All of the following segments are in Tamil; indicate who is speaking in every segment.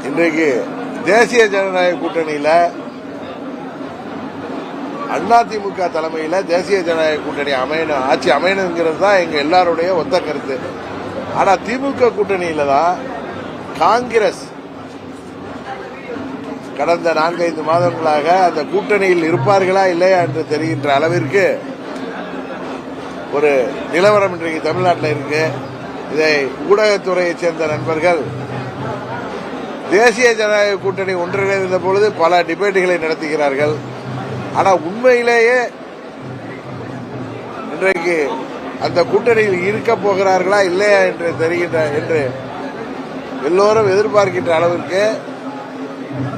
Speaker 1: இன்றைக்கு தேசிய ஜனநாயக கூட்டணியில அதிமுக தலைமையில தேசிய ஜனநாயக கூட்டணி அமையணும், ஆட்சி அமையணுங்கிறது தான் எங்க எல்லாருடைய ஒத்த கருத்து. ஆனா திமுக கூட்டணியில தான் காங்கிரஸ் கடந்த 4-5 மாதங்களாக அந்த கூட்டணியில் இருப்பார்களா இல்லையா என்று தெரிகின்ற அளவிற்கு ஒரு நிலவரம் இன்றைக்கு தமிழ்நாட்டில் இருக்கு. இதை ஊடகத்துறையைச் சேர்ந்த நண்பர்கள் தேசிய ஜனநாயக கூட்டணி ஒன்றிணைந்த பொழுது பல டிபேட்டுகளை நடத்துகிறார்கள். ஆனால் உண்மையிலேயே இன்றைக்கு அந்த கூட்டணியில் இருக்க போகிறார்களா இல்லையா என்று தெரிகின்ற என்று எல்லோரும் எதிர்பார்க்கின்ற அளவிற்கு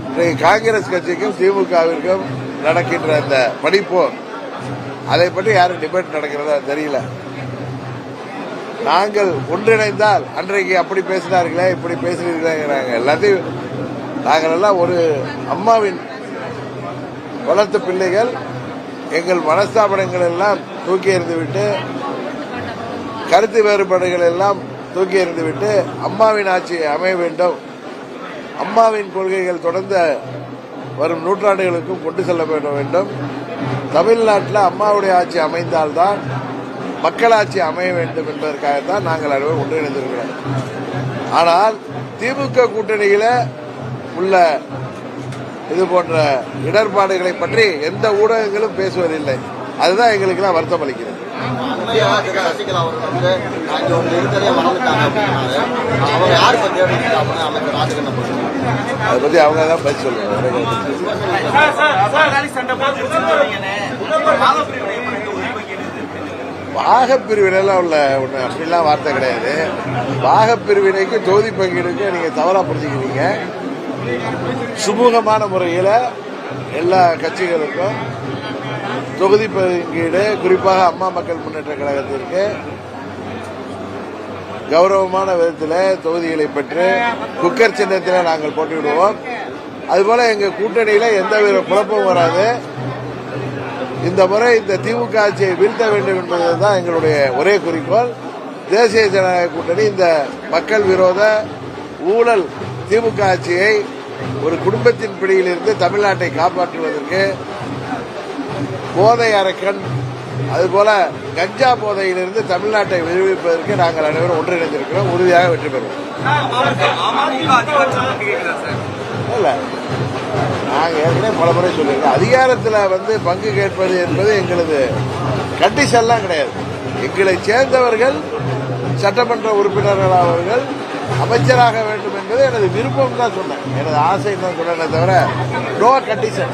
Speaker 1: இன்றைக்கு காங்கிரஸ் கட்சிக்கும் திமுகவிற்கும் நடக்கின்ற அந்த படிப்போர், அதை பற்றி யாரும் டிபேட் நடக்கிறதா தெரியல. நாங்கள் ஒன்றிணைந்தால் அன்றைக்கு அப்படி பேசினார்களே இப்படி பேசுகிறீர்களாங்கிறாங்க. எல்லாத்தையும் நாங்கள் எல்லாம் ஒரு அம்மாவின் வளர்த்த பிள்ளைகள். எங்கள் மனஸ்தாபனங்கள் எல்லாம் தூக்கி எறிந்துவிட்டு, கருத்து வேறுபாடுகள் எல்லாம் தூக்கி எறிந்துவிட்டு அம்மாவின் ஆட்சி அமைய வேண்டும், அம்மாவின் கொள்கைகள் தொடர்ந்து வரும் நூற்றாண்டுகளுக்கும் கொண்டு செல்ல வேண்டும். தமிழ்நாட்டில் அம்மாவுடைய ஆட்சி அமைந்தால்தான் மக்களாட்சி அமைய வேண்டும் என்பதற்காகத்தான் நாங்கள் அனைவரும் ஒன்றிணைந்திருக்கிறோம். ஆனால் திமுக கூட்டணியில உள்ள இது போன்ற இடர்பாடுகளை பற்றி எந்த ஊடகங்களும் பேசுவதில்லை. அதுதான் எங்களுக்கு வருத்தம் அளிக்கிறது. அதை பத்தி அவங்க தான் பதில் சொல்லுவாங்க. பாகப்பிரிவினைலாம் உள்ள ஒண்ணு அப்படிலாம் வார்த்தை கிடையாது. பாகப்பிரிவினைக்கு தொகுதி பங்கீடுக்கு நீங்க தவறா புரிஞ்சுக்கிறீங்க. சுமூகமான முறையில் எல்லா கட்சிகளுக்கும் தொகுதி பங்கீடு, குறிப்பாக அம்மா மக்கள் முன்னேற்ற கழகத்திற்கு கௌரவமான விதத்தில் தொகுதிகளை பெற்று குக்கர் சின்னத்தில் நாங்கள் போட்டியிடுவோம். அதுபோல எங்க கூட்டணியில எந்தவித குழப்பமும் வராது. இந்த முறை இந்த திமுக ஆட்சியை வீழ்த்த வேண்டும் என்பதுதான் எங்களுடைய ஒரே குறிக்கோள். தேசிய ஜனநாயக கூட்டணி இந்த மக்கள் விரோத ஊழல் திமுக ஆட்சியை ஒரு குடும்பத்தின் பிடியிலிருந்து தமிழ்நாட்டை காப்பாற்றுவதற்கு, போதை அரக்கன் அதுபோல கஞ்சா போதையிலிருந்து தமிழ்நாட்டை விடுவிப்பதற்கு நாங்கள் அனைவரும் ஒன்றிணைந்திருக்கிறோம். உறுதியாக வெற்றி பெறுவோம். இல்ல, நாங்க ஏற்கனவே பல முறை சொல்லியிருக்கோம், அதிகாரத்தில் பங்கு கேட்பது என்பது எங்களது கண்டிஷன்லாம் கிடையாது. எங்களை சேர்ந்தவர்கள் சட்டமன்ற உறுப்பினர்களாக அமைச்சராக வேண்டும் என்பது எனது விருப்பம் தான் சொன்னேன், எனது ஆசை தான் சொன்னேன், தவிர நோ கண்டிஷன்.